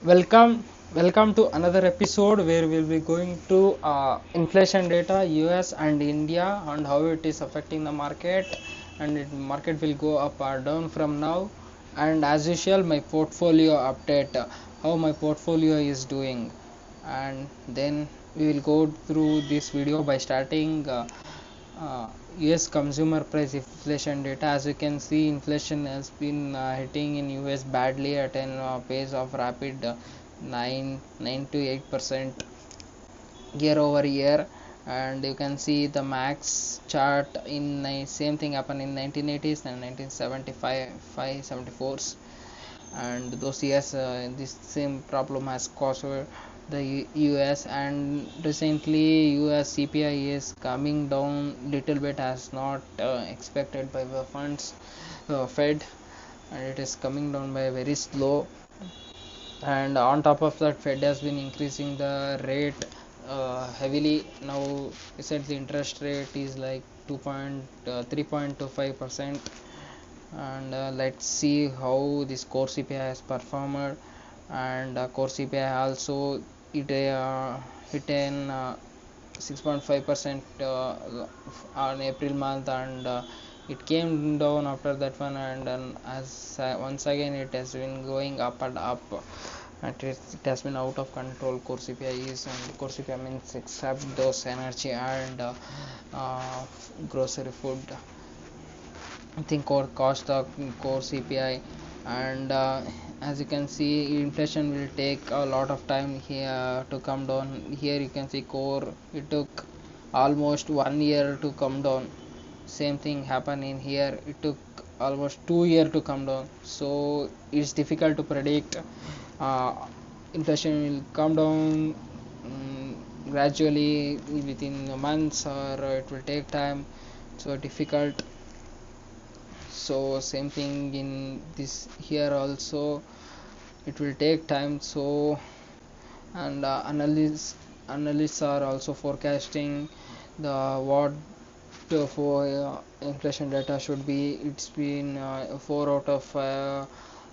Welcome, welcome to another episode where we'll be going to inflation data, US and India, and how it is affecting the market, and market will go up or down from now. And as usual, my portfolio update, how my portfolio is doing, and then we will go through this video by starting. Uh, US consumer price inflation data. As you can see, inflation has been hitting in US badly at an pace of rapid 9 to 8% year over year. And you can see the max chart in same thing happened in 1980s and 1975 574s, and those years this same problem has caused the US. And recently US CPI is coming down little bit as not expected by the funds Fed, and it is coming down by very slow. And on top of that, Fed has been increasing the rate heavily. Now recently interest rate is like 3.25%. And let's see how this core CPI has performed. And core CPI also hit an 6.5% on April month, and it came down after that one, and as once again it has been going up and up. It has been out of control. Core CPI is, and core CPI means except those energy and uh, grocery food. I think core cost of core CPI. And as you can see, inflation will take a lot of time here to come down. Here you can see core, it took almost 1 year to come down. Same thing happened in here, it took almost 2 years to come down. So it's difficult to predict. uh, Inflation will come down gradually within months, or it will take time. So difficult. So same thing in this here also, it will take time. So, and analysts are also forecasting the what for inflation data should be. It's been 4 out of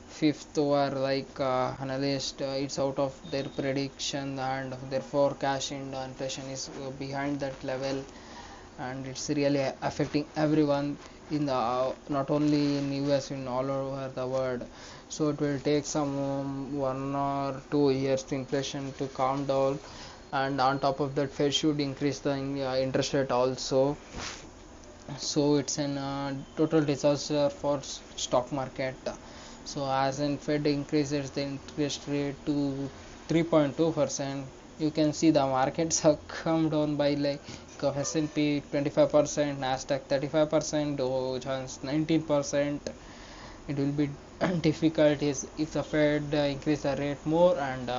fifth or like analyst, it's out of their prediction, and their forecasting the inflation is behind that level. And it's really affecting everyone in the not only in US, in all over the world. So it will take some 1 or 2 years to inflation to calm down. And on top of that, Fed should increase the interest rate also. So it's an total disaster for stock market. So as in Fed increases the interest rate to 3.2%, you can see the markets have come down by like S&P 25%, Nasdaq 35%, Dow Jones 19%. It will be difficult is if the Fed increase the rate more, and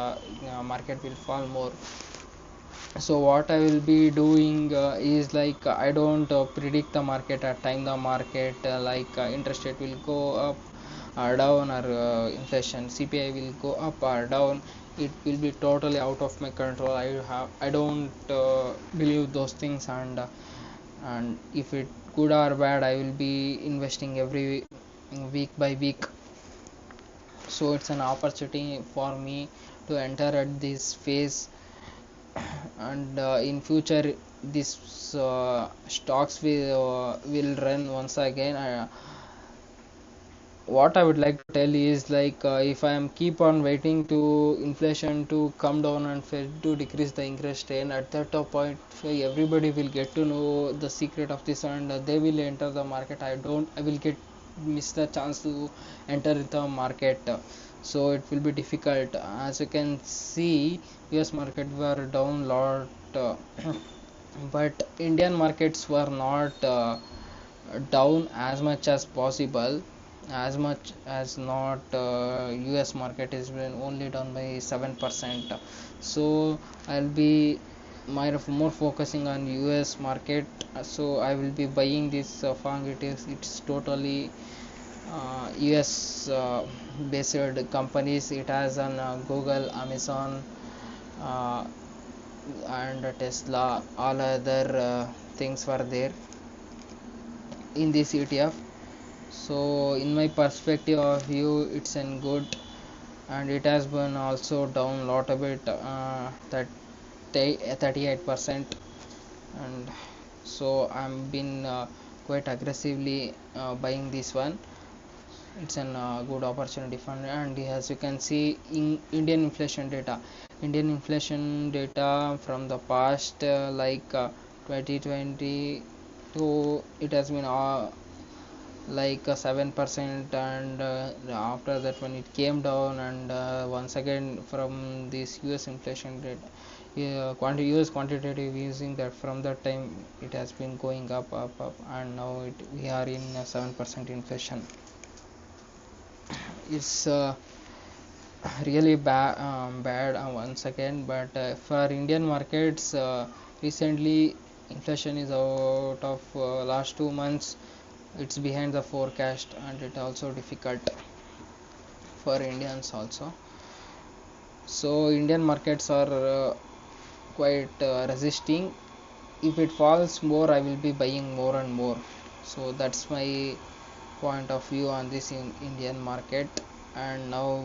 market will fall more. So what I will be doing is like I don't predict the market or time the market, like interest rate will go up or down, or inflation CPI will go up or down. It will be totally out of my control. I don't believe those things. And if it good or bad, I will be investing every week by week. So it's an opportunity for me to enter at this phase. And in future these stocks will run once again. What I would like to tell is like if I am keep on waiting to inflation to come down and Fed to decrease the interest rate, at that point everybody will get to know the secret of this, and they will enter the market. I will get miss the chance to enter the market. So it will be difficult. As you can see, US market were down lot, but Indian markets were not down as much as possible, as much as not. US market is been only down by 7%. So I'll be more focusing on US market. So I will be buying this fund. It's totally US based companies. It has on Google, Amazon, uh, and Tesla. All other things were there in this ETF. So in my perspective of view, it's an good. and it has been also down lot a bit, that 38%. And so I'm been quite aggressively buying this one. It's an good opportunity fund. And as you can see in Indian inflation data from the past, 2020 to, it has been 7%. And after that when it came down, and once again from this US inflation rate, US quantitative using that, from that time it has been going up, and now we are in 7% inflation. It's really bad once again. But for Indian markets, recently inflation is out of last 2 months, it's behind the forecast, and it also difficult for Indians also. So Indian markets are quite resisting. If it falls more, I will be buying more and more. So that's my point of view on this in Indian market. And now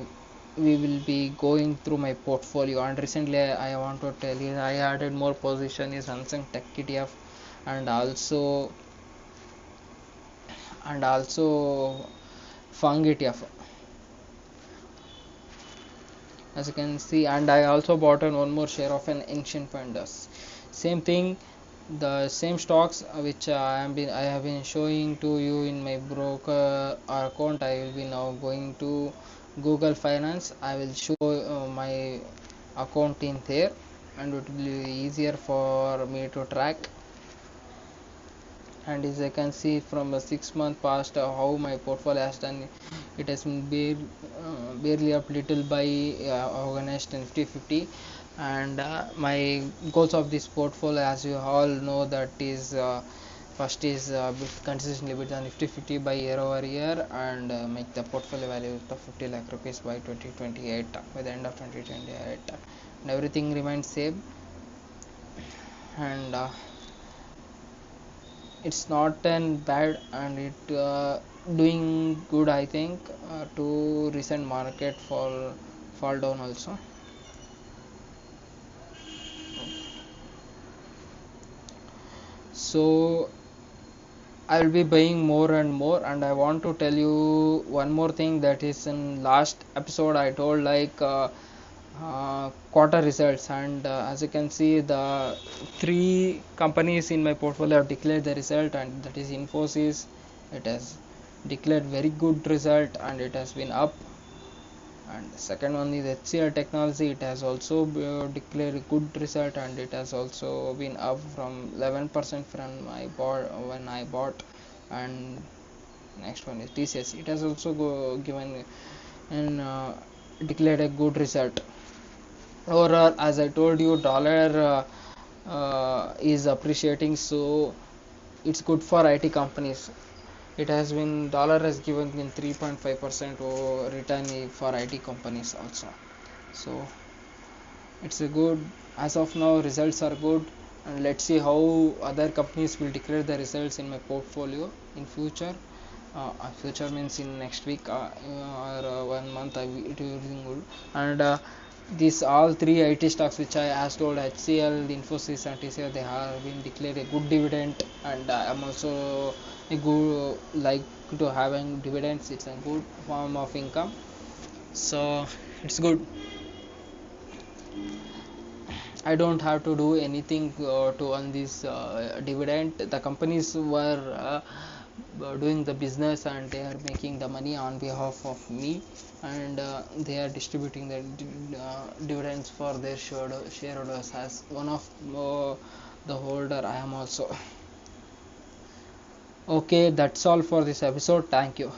we will be going through my portfolio. And recently I want to tell you, I added more position is Samsung Tech ETF, and also Fung ETF, as you can see. And I also bought one more share of an ancient funders. Same thing, the same stocks which I have been showing to you in my broker account. I will be now going to Google Finance. I will show my account in there, and it will be easier for me to track. And as I can see from a 6 month past, how my portfolio has done, it has been barely up little by organized Nifty 50. And my goals of this portfolio, as you all know, that is first is consistently with the Nifty 50 by year over year, and make the portfolio value of 50 lakh rupees by 2028, by the end of 2028, and everything remains same. And it's not an bad, and it doing good, I think, to recent market fall down also. So I will be buying more and more. And I want to tell you one more thing, that is, in last episode I told quarter results. And as you can see, the three companies in my portfolio have declared the result, and that is Infosys. It has declared very good result, and it has been up. And the second one is HCL Technology. It has also declared a good result, and it has also been up from 11% from when I bought. And next one is TCS. It has also given and declared a good result. Overall, as I told you, dollar is appreciating, so it's good for IT companies. It has been, dollar has given in 3.5% return for IT companies also. So it's a good, as of now results are good. And let's see how other companies will declare the results in my portfolio in future. Future means in next week, or 1 month it will be good. And these all three IT stocks which I as told, HCL, Infosys and TCL, they have been declared a good dividend. And I am also a good like to having dividends. It's a good form of income, so it's good. I don't have to do anything to earn this dividend. The companies were doing the business, and they are making the money on behalf of me. And they are distributing the dividends for their shareholders. As one of the holder, I am also. Okay, that's all for this episode. Thank you.